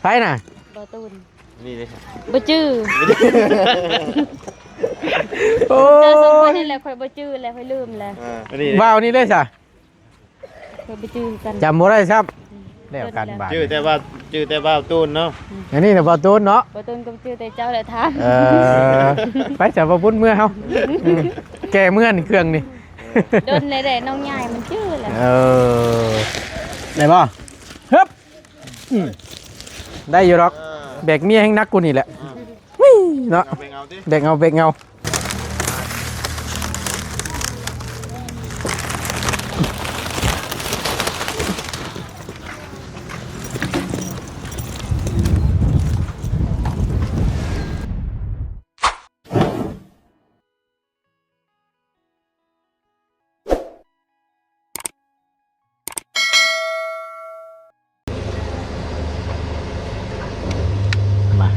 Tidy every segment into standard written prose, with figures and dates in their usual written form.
ไผน่ะ บ่ตูน นี่เลย บ่จื้อ โอ้ เจอสองคน ย นี่แหละค่อยบ่จื้อแล้วค่อยลืมแล้ว นี่ ว่าวนี่เลยจ้ะ ค่อยบ่จื้อกัน จำบ่ได้ครับแล้วกันบาด ชื่อแต่ว่าตูนเนาะ อันนี้น่ะบ่ตูนเนาะ บ่ตูนก็บ่จื้อแต่เจ้าแหละถาม ไปจับบ่พุ่นเมื่อเฮาแก่เมื่อนี่เครื่องนี่ โดนได้น้องใหญ่มันจื้อแหละ ได้บ่ฮึบได้อยู่หรอกแบกเมียให้นักกูนี่แหละวิ่งเนาะ เอาไปเอาดิ แบกเงามา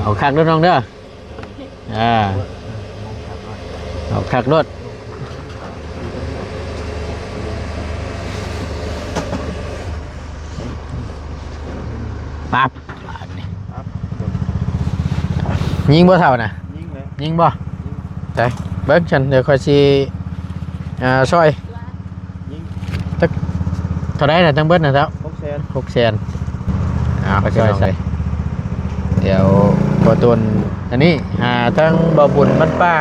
เอาคักรถน้องเด้อเอาคักรถปั๊บอันนี้ยิงบ่เท่านะ ยิงเลย ยิงบ่ใช่เบิ้งฉันเดี๋ยวคอยสิซอย ยิง เท่าไรน่ะจังเบิ้งน่ะเจ้า 600,000 600,000ซอยใส่เดี๋ยวบ่ตุนอันนี้หาทั้งบ่บุญบ้านป้า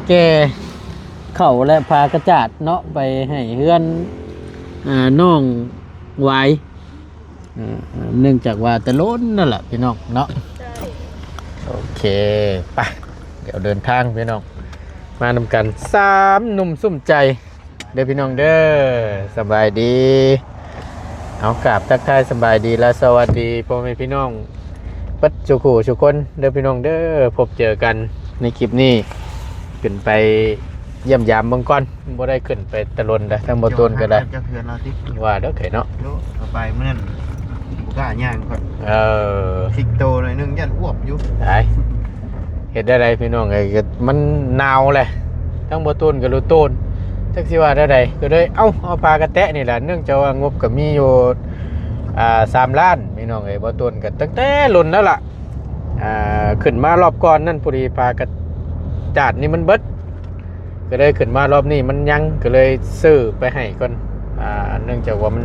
แก่เข้าและพากระจาดเนาะไปให้เฮือนน้องไว้เนื่องจากว่าแต่ล้นนั่นแหละพี่น้องเนาะโอเคไปเดี๋ยวเดินทางพี่น้องมานำกัน3หนุ่มสุ่มใจเด้อพี่น้องเด้อสบายดีเอากราบทักทายสบายดีและสวัสดีพ่อแม่พี่น้องปัจจุขู่ทุกคนเด้อพี่น้องเด้อพบเจอกันในคลิปนี้ขึ้นไปเยี่ยมยามเมืองก่อนบ่ได้ขึ้นไปตะลนได้ทั้งบ่ต้นก็ได้ จะเพื่อนเราติ ว่าเด้อไข่เนาะ เอาไปเมื่อนั้นบุกล้าย่างก่อน สิกโตหน่อยนึงยันอ้วกอยู่ ได้เห็ดได้ไรพี่น้องไอ้ก็มันหนาวเลยทั้งบ่ต้นกับรูต้นจักสิว่าได้ใดก็เลยเอาปลากระแตะนี่แหละเนื่องจากว่างบก็มีอยู่3 ล้านพี่น้องไอ้บ่ต้นก็ตั้งแต่รุ่นแล้วล่ะขึ้นมารอบก่อนนั่นพอดีปลากระจาดนี่มันเบิดก็เลยขึ้นมารอบนี้มันยังก็เลยซื้อไปให้ก่อนเนื่องจากว่ามัน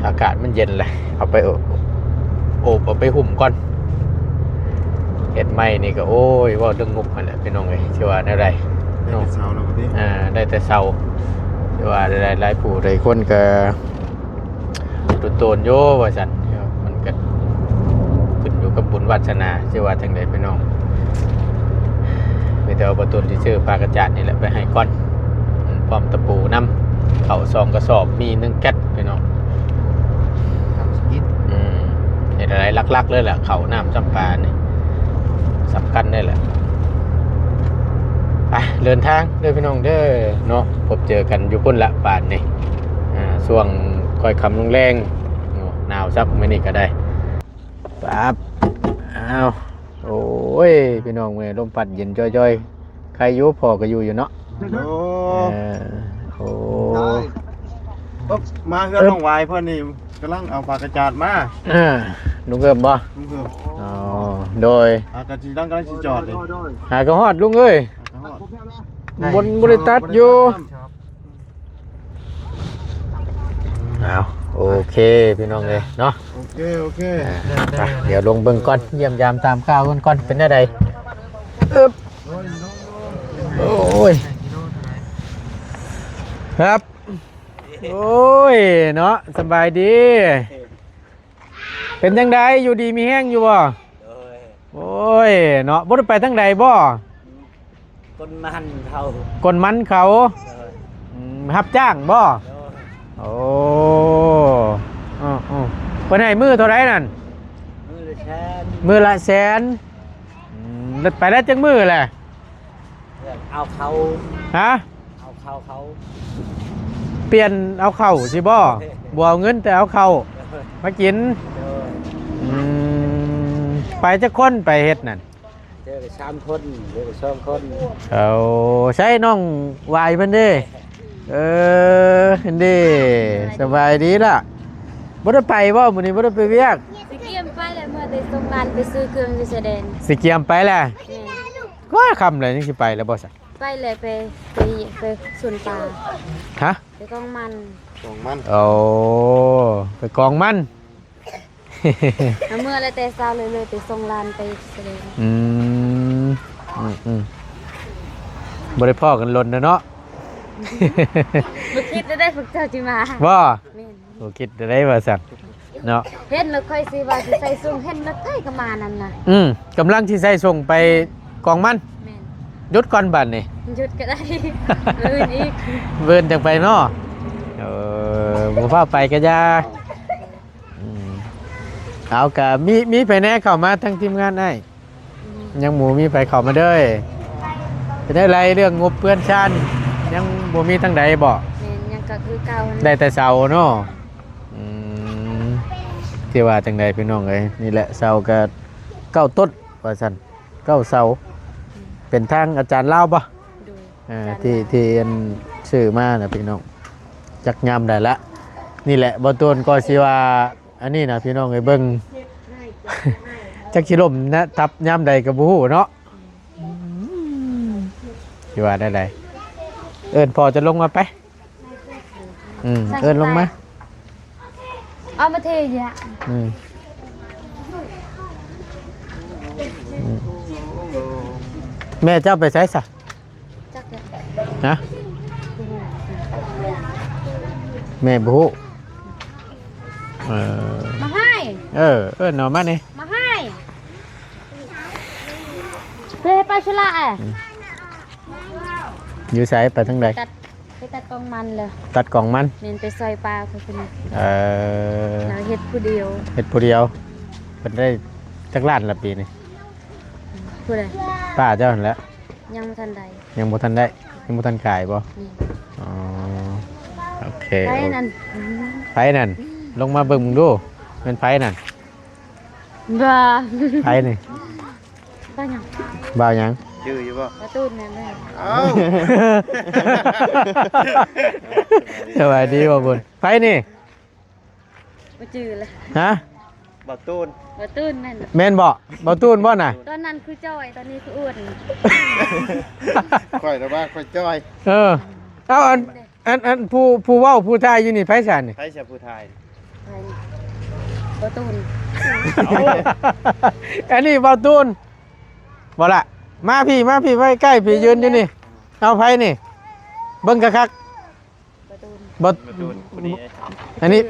อากาศมันเย็นเลยเอาไปอบเอาไปหุ่มก่อนเห็ดไหมนี่ก็โอ้ยว่าเรื่องงบมันแหละพี่น้องเลยชื่อว่าได้ไร ได้แต่เช้าแล้วก็ดิ ได้แต่เศร้าชื่อว่าได้หลายผู้หลายคนก็ตุนโตนโย่ว่าสันมันก็ขึ้นอยู่กับบุญวาสนาชื่อว่าทางใดพี่น้องมีแต่เอาประตูที่ชื่อปลากระจาดนี่แหละไปให้ก้อนพร้อมตะปูน้ำเข่า2 กระสอบมี1 แก๊สพี่น้อง ทำสกิด เห็นอะไรลักๆเลยแหละเขาน้ำจำปาเนี่ยสำคัญได้แหละไปเดินทางเด้อพี่น้องเด้อเนาะพบเจอกันอยู่พุ่นละป่านนี่ช่วงค่อยคำลงแรงหนาวซับไม่นี่ก็ได้ปั๊บอ้าวโอ้ยพี่น้องเมื่อลมพัดเย็นจ้อยๆใครอยู่พอก็อยู่เนาะ โอ้ โอ้ ปุ๊บมาเฮือนน้องวายเพิ่นนี่กำลังเอาปลากระจาดมา ลุงเอิมบ่ ลุงเพิ่ม อ๋อโดย ปลากระจีดังกำลังสิจอดเลย หากระหอดลุงเอ้ยบนบริตัดอยู่เอาโอเคพี่น้องเลยเนาะ โอเค ไปเดี๋ยวลงเบิ่งก่อนเยี่ยมยามตามข้าวก่อนเป็นได้ใดอึ๊บโอ้ยครับโอ้ยเนาะสบายดี เป็นจังไดอยู่ดีมีแห้งอยู่บ่โอ้ยเนาะบ่ได้ไปทางใดบ่ คนมันเขา คนมันเขารับจ้างบ่โอ้เพิ่นให้มือเท่าไรนั่น มือละแสน มือละแสนไปแล้วจังมือแหละ เอาเขา ฮะ เอาเขา เปลี่ยนเอาเข่าสิบ่บ่เอาเงินแต่เอาเข่ามากิน โดย ไปจะค้นไปเฮ็ดนั่น เจ อไป3คนเดี๋ยวไป2คน เอาใช้น้องวายมันเด้เห็นดิสบายดีล่ะบ่ได้ไปบ่มื้อนี้บ่ได้ไปเวียก สิเกียมไปแล้วเมื่อได้ส่งงานไปซื้อเครื่องไปแสดง สิเกียมไปแหละ แม่น ก็คำเลยยังสิไปแล้วบ่ซะ ไปเลยไปสวนป่า ฮะ ไปกองมัน ของมัน โอ้ไปกองมัน แล้วเมื่อไรแต่เช้าเลยไปส่งลานไปแสดง อืมบ่ได้พ่อกันลนนะเนาะ บ่คิดจะได้ฝึกเจ้าจิมา บ่ แม่น บ่คิดจะได้ว่าซั่นเนาะ เห็นแล้วค่อยสิว่าสิใส่ซุ่มเห็นแล้วใกล้ก็มานั่นน่ะ กำลังที่ใส่ส่งไปกองมัน แม่น หยุดก่อนบัดนี่ หยุดก็ได้ อื่นอีก เบิ่นจังไปเนาะบ่พาไปก็อย่าเอากะมีไปแน่เข้ามาทั้งทีมงานได้ยังหมูมีไปเข้ามาเด้อจะได้ไรเรื่องงบเพื่อนชันยังบ่มีทั้งใดบ่ แม่นยังก็คือเก่านั่น ได้แต่เสาเนาะที่ว่าจังใดพี่น้องเอ้ยนี่แหละเสาก็เก้าต้นว่าซั่นเก้าเสาเป็นทางอาจารย์ลาวบ่ ดู ที่อันชื่อมาน่ะพี่น้องจักยามได้ละนี่แหละบ่ต้นก็สิว่าอันนี้นะพี่น้องเอ้ยเบิ่ง จักสิล่มนะทับยามใดก็บ่ฮู้เนาะสิว่าได้ใดเอิ้นพอจะลงมาไปเอิ้นลงมา เอามาเทยะ แม่เจ้าไปไสซะ จักเลย ฮะแม่บ่ฮู้ มาให้ เอิ้นเอามานี่ มาให้เพื่อให้ไปชุละอ่ะ อยู่ไสไปทางใด ไปตัดกองมันเลย ตัดกล่องมัน เน้นไปซอยปลาคนนี้ เราเฮ็ดผู้เดียว เฮ็ดผู้เดียวเพิ่นได้จักล้านละปีนี่ ผู้ใด ป้าเจ้าหั่นแหละ ยังบ่ทันใด ยังบ่ทันได้ยังบ่ทันขายบ่ นี่ อ๋อโอเค ไปนั่น ไผนั่นลงมาเบิ่งมึงดูเป็นไผนั่น บ้า ไผนี่ บ้าหยัง บ่าวหยัง ชื่ออยู่บ่ ประตูนั่นแหละ เอ้า สวัสดีบ่บุญไผนี่ บ่จื้อเลย ฮะ บ่ตูน ประตูนั่นน่ะ แม่นบ่บ่ตูนบ่น่ะ ตอนนั้นคือจ้อยตอนนี้คืออ้วน ค่อยแต่ว่าค่อยจ้อย เอาอันผู้เว้าผู้ทายอยู่นี่ไผซั่นนี่ ใครจะผู้ไทย ไปประตู อันนี้บ่ตูนบ่ล่ะมาพี่ไว้ใกล้พี่ยืนอยู่นี่เอาไผนี่เบิ่งคัก ประตู ๆบ่ บ่ตูนผู้นี้ อันนี้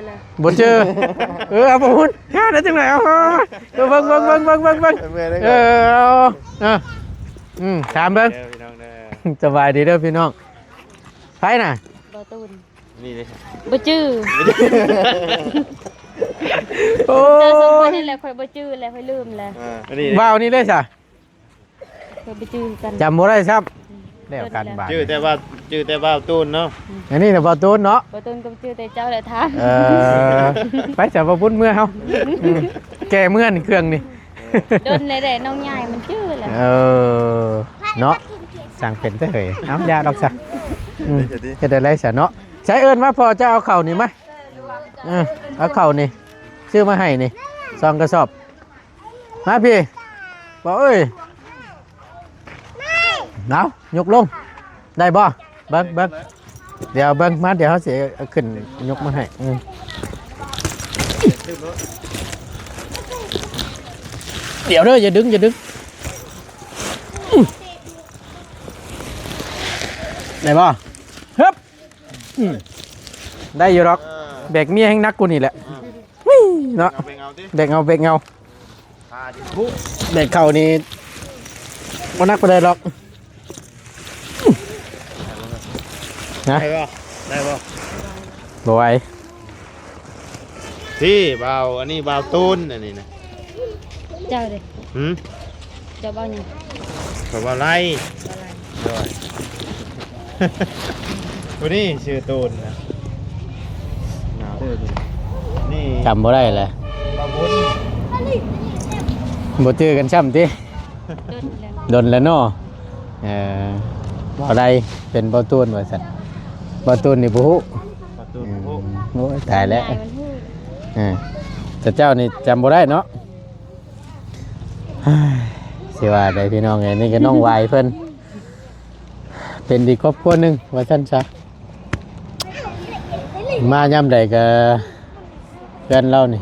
บ่เจอเอาบ่ฮู้หาได้จังได๋เอาเบิ่ง เมื่อได้ เอาถามเบิ่ง พี่น้องเด้อ สบายดีเด้อพี่น้องไผน่ะ ประตู นี่เลย บ่จื้อ โอ้ เจอสองคนนี่แหละค่อยบ่จื้อแล้วค่อยลืมแล้ว อันนี้ ว้าวนี่เลยจ้ะ ค่อยบ่จื้อกัน จำบ่ได้ครับแล้วกันบาด ชื่อแต่ว่าตูนเนาะ อันนี้น่ะบ่ตูนเนาะ ประตูก็จื้อแต่เจ้าแหละถาม ไปจับบ่บุญเมื่อเฮาแก่เมื่อนี่เครื่องนี่ โดนแน่ๆน้องใหญ่มันจื้อแหละ เนาะสั่งเป็นเด้อเฮ้ยเอายาดอกซะเฮ็ดได้ไรซะเนาะใช้เอิ้นมาพอจะเอาเข้านี่มาเอาเข้านี่ซื้อมาให้นี่2กระสอบมาพี่บ่เอ้ยเอายกลงได้บ่เบิ่งเดี๋ยวเบิ่งมาเดี๋ยวเขาสิเอาขึ้นยกมาให้เดี๋ยวเด้ออย่าดึงได้บ่ฮึบได้อยู่หรอกแบกเมียแห่งนักกูนี่แหละเนาะ เอาไปเอาดิ แบกเงา พาดิผู้ แบกเข่านี่บ่นักไปเลยหรอกนะ ได้บ่ บ่ไหว ที่เบาอันนี้เบาตูนอันนี้นะ เจ้าเด้ หืม เจ้าบ่หยัง ขอว่าไรด้วยวันนี้ชื่อตูนนะหนาวเด้อนี่ จำบ่ได้เลย บาบุญ บ่เจอกันซ้ำติ โดนแล้วโดนแล้วเนาะบ่ได้เป็นบ่ตูนว่าซั่นบ่ตูนนี่บ่ฮู้ ประตูโอ้ โอ้ยตายแล้ว ยายมันพูด แต่เจ้านี่จำบ่ได้เนาะเฮ้ยสิว่าได้พี่น้องไงนี่ก็น้องวายเพิ่นเป็นอีกครอบครัวหนึงว่าซั่นซะมายามใดก็เพื่อนเรานี่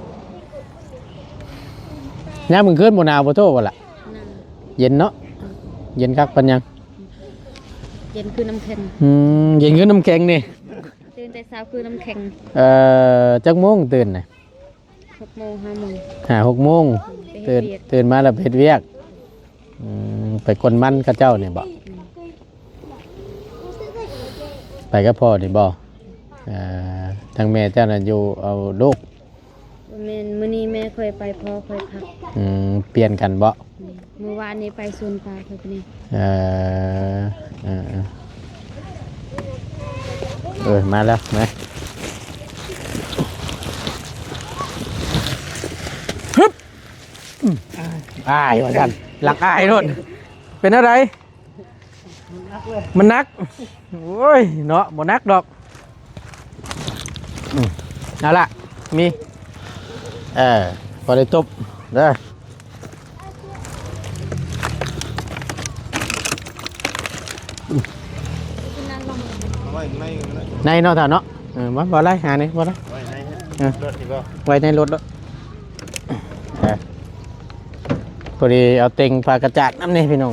ยามมื้อคืนบ่หนาวบ่โทบ่ล่ะ นั่น เย็นเนาะเย็นคักปานยัง เย็นคือน้ำแข็ง เย็นคือน้ำแข็งนี่ ตื่นแต่เช้าคือน้ำแข็ง จักโมงตื่นน่ะ 6 โมง 5 โมง 6 โมง ไปเฮ็ ตื่ ด น เวียก ตื่นมาแล้วเฮ็ดเวียกไปกวนมันกับเจ้านี่บ่ไปกับพ่อนี่บ่ทางแม่เจ้าน่ะอยู่เอาลูก แม่นมื้อนี้แม่เคยไปพ่อเคยพัก เปลี่ยนกันบ่ เมื่อวานนี้ไปสวนปลาเคยไปนี่ มาแล้วมาฮึบอายว่ากันหลักอายโน่นเป็นอะไรมันนักโอ้ยเนาะบ่นักดอกนั่นล่ะมีพอได้ตบเด้อ กินน้ำลง เอาไว้ใน ในเนาะท่านเนาะมาบ่ไรหานี่บ่ไร ไว้ในรถดีบ่ ไว้ในรถแล้วพอดีเอาเต็งปลากระจาดน้ำนี่พี่น้อง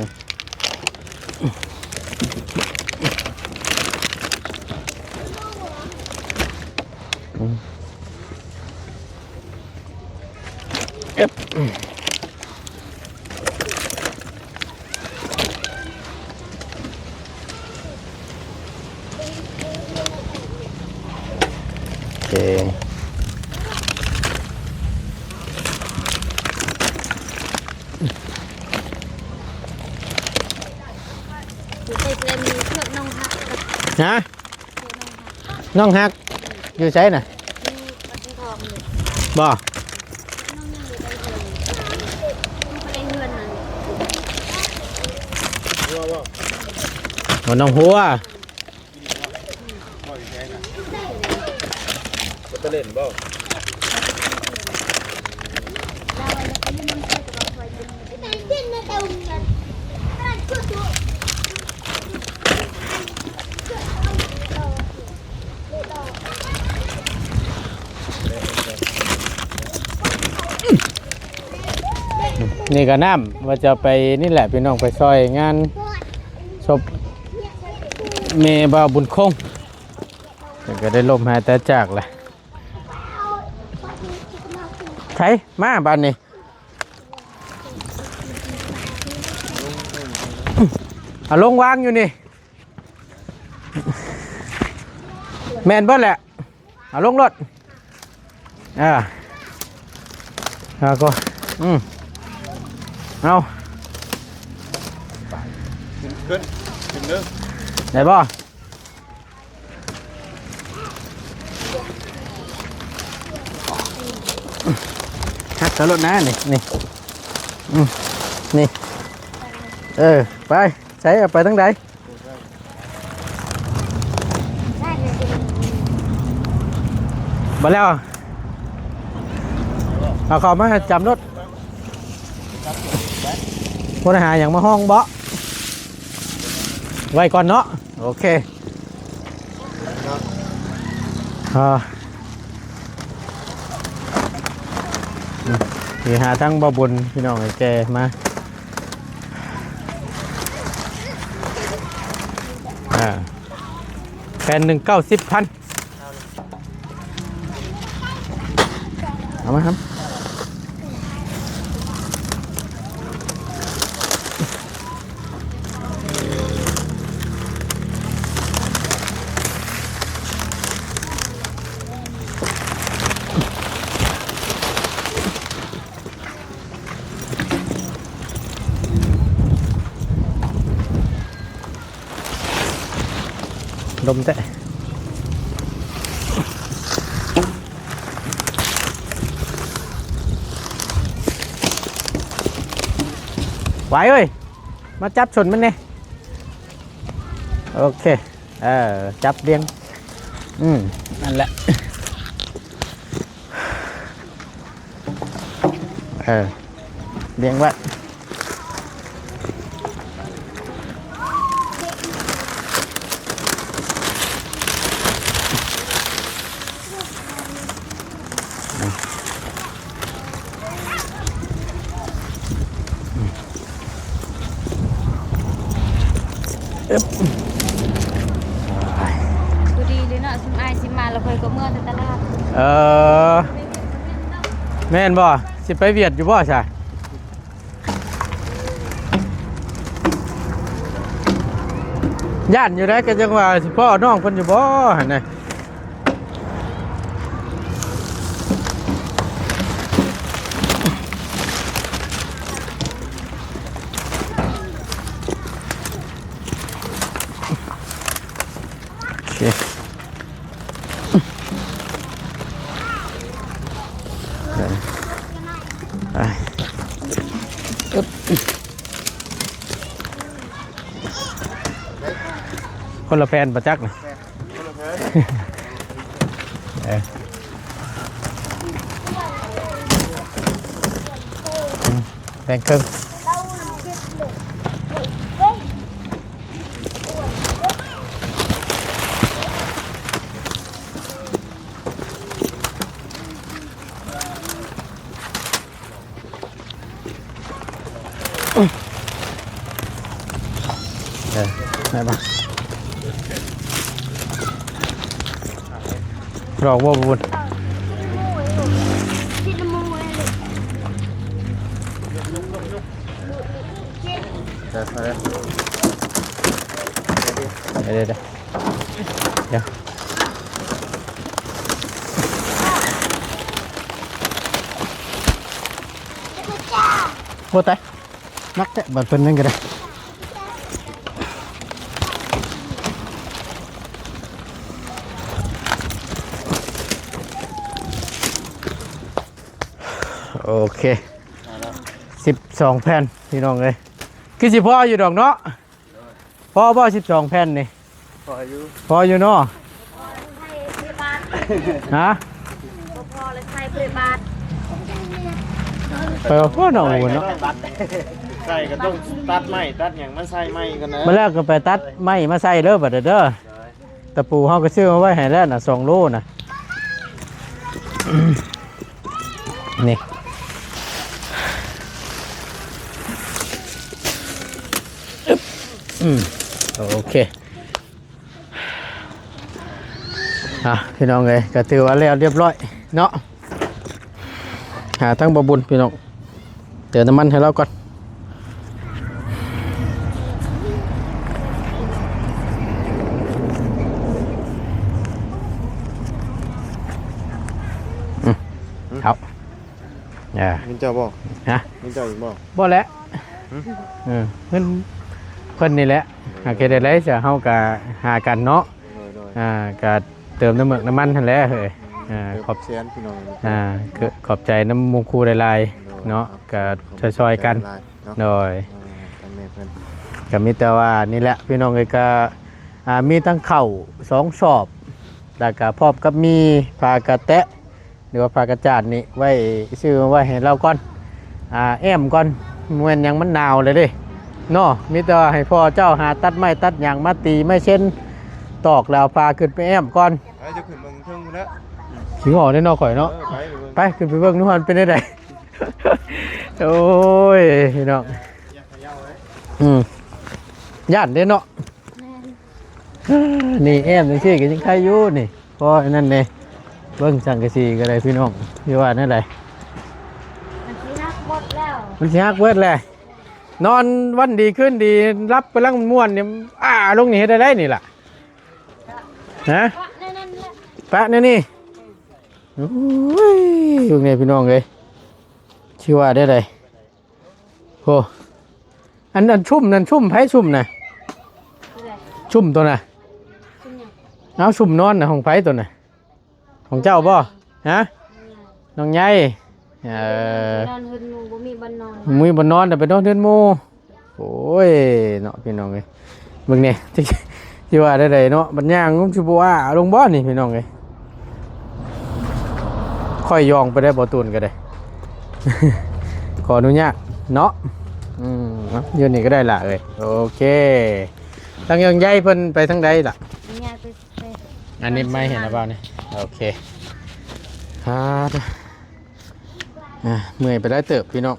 เอ๊บโอเคอยู่ใต้เกรมมีเชือกน้องฮักกับ ฮะ เชือกน้องฮัก น้องฮักอยู่ใช้น่ะ ที่วัดทองเลย บ่ น้องยังอยู่ใต้เรือนต้องไปเรือนนั่น หัวน้องหัว ก็จะเล่นบ่ นี่ก็น้ำว่าจะไปนี่แหละพี่น้องไปซอยงานศพเมบ่าวบุญคงก็ได้ลมหายแต่จากแหละใช่มาบ้านนี้เอาลงวางอยู่นี่แมนเบิ้ลแหละเอาลงรถเอาก็เอา ขึ้นเด้อ ได้บ่ฮักตลอดนะนี่นี่ไปใช้เอาไปทั้งใดมาแล้วเอาเข้ามาจำรถคนหาอย่างมาห้องเบาะไว้ก่อนเนาะโอเคนี่หาทั้งบ่บุญพี่น้องไอ้แกมาแผ่น1 90,000เอามาครับลมแตะ ไหวเอ้ยมาจับชนมันเนี่ยโอเคจับเรียงนั่นแหละเรียงไว้ดูดีเลยเนาะซิมไอซิมมาเราเคยก็เมื่อในตลาด แม่นบ่สิไปเวียดอยู่บ่ใช่ย่านอยู่ได้ก็จังว่าสิพ่อน้องเพิ่นอยู่บ่หั่นน่ะโอเคคนละแฟนประจักษ์นะแบ่งครึ่งได้ปะรอกว่าบุญเดี๋ยวโคตรนักแต่บัดเป็นนั่นก็ได้โอเค12 แผ่นพี่น้องเลยคือสิพ่ออยู่ดอกเนาะพ่อบ่12 แผ่นนี่พออยู่เนาะฮะพอเลยใส่เปบาทไปพ่อหน่อยเนาะใส่ก็ต้องตัดไม้ตัดอย่างมาใส่ไม้กันนะมาแล้วก็ไปตัดไม้มาใส่เด้อบัดเด้อตะปูเฮาก็ซื้อมาไว้ให้แล้วน่ะ2 โลน่ะนี่โอเคพี่น้องเลยก็ถือว่าแล้วเรียบร้อยเนาะหาทั้งบบุญพี่น้องเติมน้ำมันให้เราก่อนครับมันจะบอกฮะมันจะอีกบอกบ่แล้วเพิ่นนี่แหละหาเกได้ไรจะเฮาก็หากันเนาะก็เติมน้ำมันทันแล้วเฮ้ยขอบเสียนพี่น้องขอบใจน้ำมูคูหลายๆเนาะก็ช่วยๆกันโดยก็มีแต่ว่านี่แหละพี่น้องเลยก็มีทั้งเข่า2 สอบแล้วก็พร้อมกับมีปลากระแตะหรือว่าปลากระจาดนี่ไว้ซื้อไว้ให้เราก่อนแอมก่อนมวนยังมันหนาวเลยดิเนาะมีแต่ให้พ่อเจ้าหาตัดไม้ตัดอย่างมาตีไม่เช่นตอกแล้วพาขึ้นไปแอมก่อนจะขึ้นเมืองเทิงแล้วถึงออกได้นอกข่อยเนาะไปขึ้นไปเบิ่งนู่นเป็นได้ไดโอ้ยพี่น้องย่านเด้เนาะนี่แอมจังซี่ก็ยังใครอยู่นี่พอนั่นนี่เบิ่งสังกะสีก็ได้พี่น้องอยู่ว่านั่นแหละมันสิฮักเบิดแล้วนอนวันดีขึ้นดีรับกำลังม่วนเนี่ยลงนี่เฮ็ดได้นี่ล่ะฮะปะนี่โอ้ยอยู่ไงพี่น้องเอ้ยชื่อว่าได้เลยโอ้อันนั้นชุ่มไผชุ่มน่ะชุ่มตัวน่ะเอาชุ่มนอนน่ะของไผตัวน่ะของเจ้าบ่ฮะน้องใหญ่นอนเฮือนหมู่บ่มีบ่นอนแต่ไปนอนเฮือนหมู่ โอ้ยเนาะพี่น้องเอ้ยเบิ่งนี่ ที่ว่าได้ๆเนาะบัดย่างงุ้มสิบ่ว่าลงบ่นี่พี่น้องเอ้ยค่อยยองไปได้บ่ตูนก็ได้ ขออนุญาตเนาะยืนนี่ก็ได้ละเอ้ยโอเคทางยังใหญ่เพิ่นไปทางใดล่ะ เนี่ยไป อันนี้ไม่เห็นหรือเปล่านี่โอเคเมื่อยไปได้เติบพี่น้อง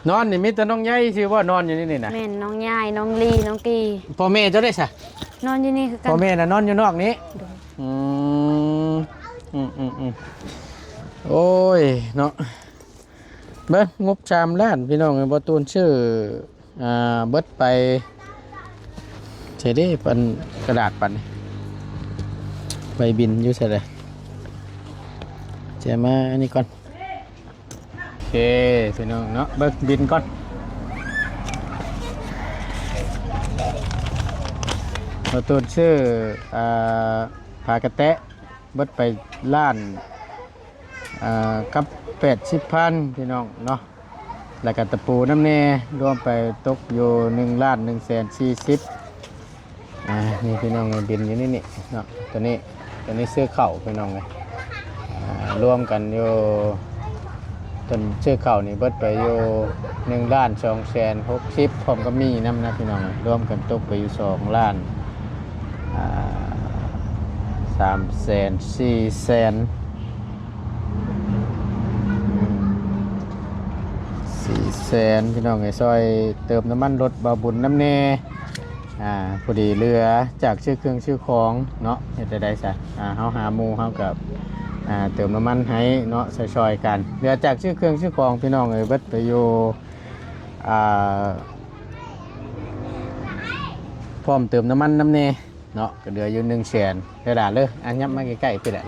นอนนี่มีแต่น้องใหญ่ชื่อว่านอนอยู่นี่นะ แม่นน้องยายน้องลีน้องกี พ่อแม่เจ้าได้ซะ นอนอยู่นี่คือกั พ่อแม่น่ะนอนอยู่นอกนี้ โดย โอ้ยเนาะเบิ้งงบ3 ล้านพี่น้องบ่ตูนชื่อเบิดไปใช่เด้ปันกระดาษปันใบบินอยู่ใช่เลยเจะมาอันนี้ก่อนโอเคพี่น้องเนาะเบิกบินก่อนบ่ตูนชื่อผากระแตะเบิดไปล้านกับ80,000พี่น้องเนาะแล้วก็ตะปูน้ำแน่รวมไปตกอยู่1,140,000นี่พี่น้องบินอยู่นี่เนาะตัวนี้ซื้อเข่าพี่น้องเลยรวมกันอยู่ต้นซื้อเข่านี่เบิดไปอยู่1,260,000พร้อมกับมีน้ำนะพี่น้องรวมกันตกไปอยู่2,340,000 400,000พี่น้องไอ้ซอยเติมน้ำมันรถบาบุญน้ำเนพอดีเรือจากชื่อเครื่องชื่อของเนาะเฮ็ดได้ซะเฮาหาหมู่เฮากับเติมน้ำมันให้เนาะซอยๆกันเรือจากชื่อเครื่องชื่อของพี่น้องเอ้ยเบิดไปอยู่พร้อมเติมน้ำมันน้ำเนเนาะก็เดืออยู่100,000กระดาษเลยอันยับมาใกล้ๆพี่แหละ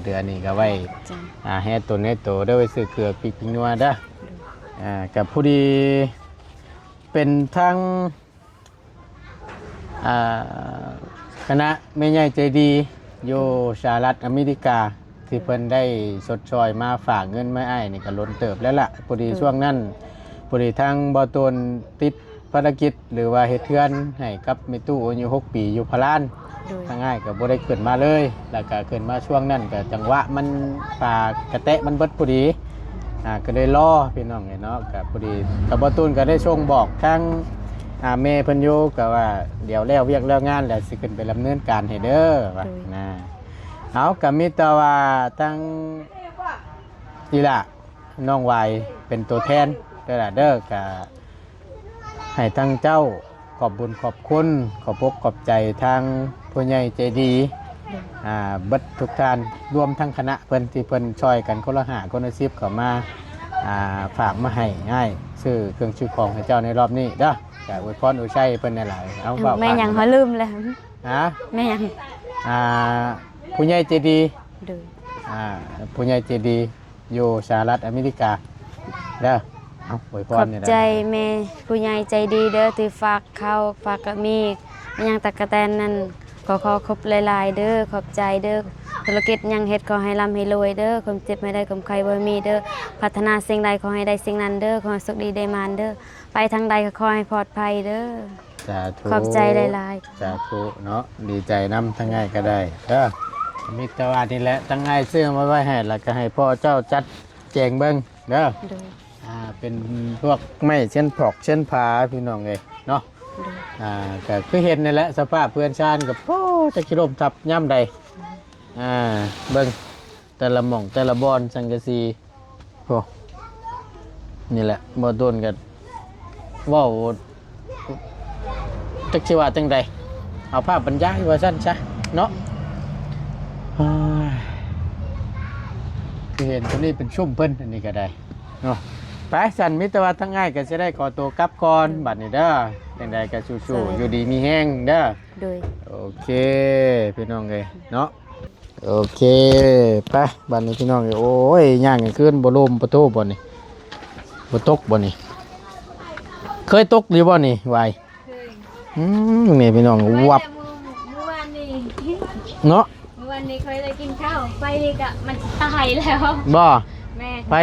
เดือนนี้ก็ไว้แฮ่ตัวนี้ตัวได้ไว้ซื้อเกลือพริกนัวเด้อกับผู้ดีเป็นทั้งคณะแม่ใหญ่ใจดีอยู่สหรัฐอเมริกาที่เพิ่นได้สดชอยมาฝากเงินไม่อ้ายนี่ก็ล้นเติบแล้วล่ะพอดีช่วงนั้นพอดีทางบ่ตูนติดภารกิจหรือว่าเฮ็ดเทือนให้กับแม่ตู้อายุ6 ปีอยู่พะลานทางง่ายก็บ่ได้ขึ้นมาเลยแล้วก็ขึ้นมาช่วงนั้นก็จังหวะมันปากกระแตะมันเบิดพอดีก็ได้รอพี่น้องเนาะกับพอดีกับบ่ตูนก็ได้ส่งบอกทางแม่เพิ่นอยู่ก็ว่าเดี๋ยวแล้วเวียกแล้วงานแล้วสิขึ้นไปดำเนินการให้เด้อว่านะเอาก็มีแต่ว่าทั้งอีหล่ะน้องวายเป็นตัวแทนเด้อล่ะเด้อก็ให้ทั้งเจ้าขอบบุญขอบคุณขอบอกขอบใจทางผู้ใหญ่ใจดีเบิดทุกท่านรวมทั้งคณะเพิ่นที่เพิ่นช่วยกันคนละ5คนละ10เข้ามาฝากมาให้ง่ายซื้อเครื่องชื่อของให้เจ้าในรอบนี้เด้อก็อวยพรอวยชัยเพิ่นนั่นแหละเอาเว้าแม่ยังเขาลืมแล้วแม่ยังผู้ใหญ่ใจดีโดยผู้ใหญ่ใจดีอยู่สหรัฐอเมริกาเด้อเอาอวยพรนี่นะขอบใจแม่ผู้ใหญ่ใจดีเด้อที่ฝากข้าวฝากกะมียังตะกะแตนนั่นขอขอบหลายๆเด้อขอบใจเด้อธุรกิจยังเฮ็ดขอให้ร่ำให้รวยเด้อความเจ็บไม่ได้ความใครบ่มีเด้อพัฒนาสิ่งใดขอให้ได้สิ่งนั้นเด้อขอให้สุขดีได้มานเด้อไปทางใดก็ขอให้ปลอดภัยเด้อสาธุขอบใจหลายๆสาธุเนาะดีใจนำทั้งง่ายก็ได้มีแต่ว่านี่แหละทั้งง่ายซื้อมาไว้ให้แล้วก็ให้พ่อเจ้าจัดแจงเบิ่งเด้อเป็นพวกไม้เช่นผอกเช่นผาพี่น้องเอ้ยเนาะก็คือเห็นนี่แหละสภาพเพื่อนชาญกับโอ้จะกิโลมทับย่ำใดเบิ่งแต่ละหม่องแต่ละบอนสังกะสีโอ้นี่แหละบ่โดนกันว้าวจักสิว่าจังใดเอาภาพบรรยายว่าซั่นซะเนาะคือเห็นตัวนี้เป็นชุ่มเพิ่นอันนี้ก็ได้เนาะไปสั่นมิตรวัดทั้งง่ายก็จะได้ขอตัวกลับก่อนบัดนี้เด้อจังใดก็สู้ๆอยู่ดีมีแห้งเด้อโอเคพี่น้องเอ้ยเนาะโอเคไปบัดนี้พี่น้องเอ้ยโอ้ยย่างกันขึ้นบ่ลมบ่โตบ่นี่บ่ตกบ่นี่เคยตกหรือบ่นี่วายนี่พี่น้องวับเมื่อวานนี้เนาะเมื่อวานนี้เคยได้กินข้าวไปนี่ก็มันตายแล้วบ่แม่ไป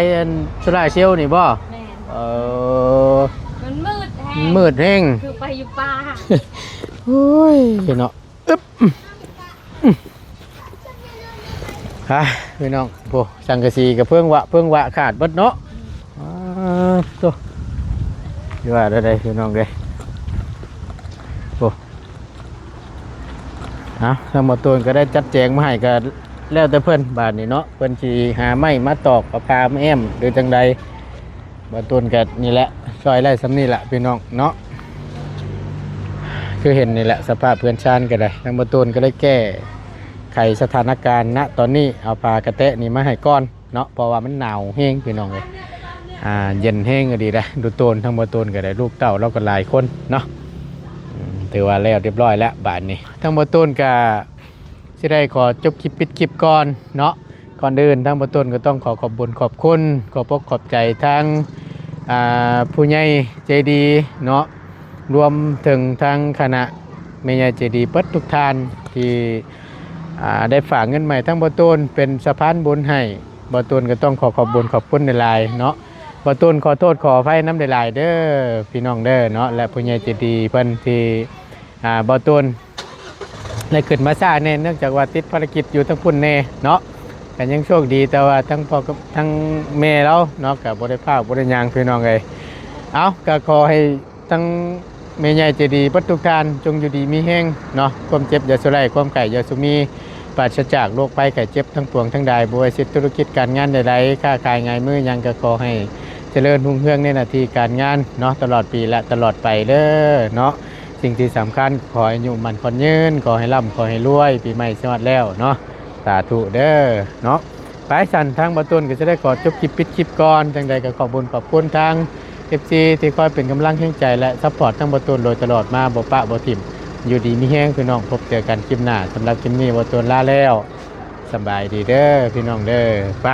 โซลาร์เซลล์นี่บ่แม่มันมืดแฮ มืดแห้ง คือไปอยู่ป่า โอ้ยเนาะอึ๊บฮะพี่น้องโอ้สังกะสีกับเพิ่งวะขาดเบิดเนาะตัวอยู่ว่าได้พี่น้องเด้โอ้ทางหมอตูนก็ได้จัดแจงมาให้ก็แล้วแต่เพิ่นบาดนี้เนาะเพิ่นสิหาไม้มาตอกกับพามาแอมหรือจังใดหมอตูนก็นี่แหละซอยไล่ซ้ำนี่แหละพี่น้องเนาะคือเห็นนี่แหละสภาพเพื่อนชานก็ได้ทางหมอตูนก็ได้แก้ไขสถานการณ์ณตอนนี้เอาพากระเตะนี่มาให้ก้อนเนาะเพราะว่ามันหนาวแห้งพี่น้องเลยเย็นแห้งก็ดีนะดูโตนทั้งหมดโตนก็ได้ลูกเต้าแล้วก็หลายคนเนาะถือว่าแล้วเรียบร้อยแล้วบาทนี้ทั้งหมดโตนก็สิได้ขอจบคลิปปิดคลิปก่อนเนาะก่อนเดินทั้งหมดโตนก็ต้องขอขอบคุณขอบคุณขอบอกขอบใจทั้งผู้ใหญ่ใจดีเนาะรวมถึงทั้งคณะแม่ใหญ่ใจดีเปิดทุกท่านที่ได้ฝากเงินใหม่ทั้งบอตูนเป็นสะพานบุญให้บอตูนก็ต้องขอขอบบุญขอบคุณในลายเนาะบอตูนขอโทษขออภัยน้ำในลายเด้อพี่น้องเด้อเนาะและผู้ใหญ่ใจดีเพิ่นที่บอตูนได้ขึ้นมาซ่าเนื่องจากว่าติดภารกิจอยู่ทั้งพุ่นเน่เนาะแต่ยังโชคดีแต่ว่าทั้งพ่อกับทั้งแม่เราเนาะกับบริภาคบริยางพี่น้องเลยเอาก็ขอให้ทั้งแม่ใหญ่ใจดีปัตตุการจงอยู่ดีมีแห้งเนาะความเจ็บอย่าสุไลความไก่อย่าสุมีปราศจากโรคภัยไข้เจ็บทั้งปวงทั้งใดบวยสิทธิธุรกิจการงานใดๆค้าขายงานมือยังก็ขอให้เจริญรุ่งเรืองในหน้าที่การงานเนาะตลอดปีและตลอดไปเด้อเนาะสิ่งที่สำคัญขอให้อยู่มันคนยืนขอให้ร่ำขอให้รวยปีใหม่สวัสดิ์แล้วเนาะสาธุเด้อเนาะไปสั่นทางบตุนก็จะได้ขอจบคลิปปิดคลิปก่อนจังใดก็ขอบคุญขอบคุณทางFC ที่คอยเป็นกำลังแห่งใจและซัพพอร์ตทั้งบตุนโดยตลอดมาบ่ปะบ่ถิ่มอยู่ดีมีแห้งพี่น้องพบเจอกันคลิปหน้าสำหรับคลิปนี้บตุนลาแล้วสบายดีเด้อพี่น้องเด้อไป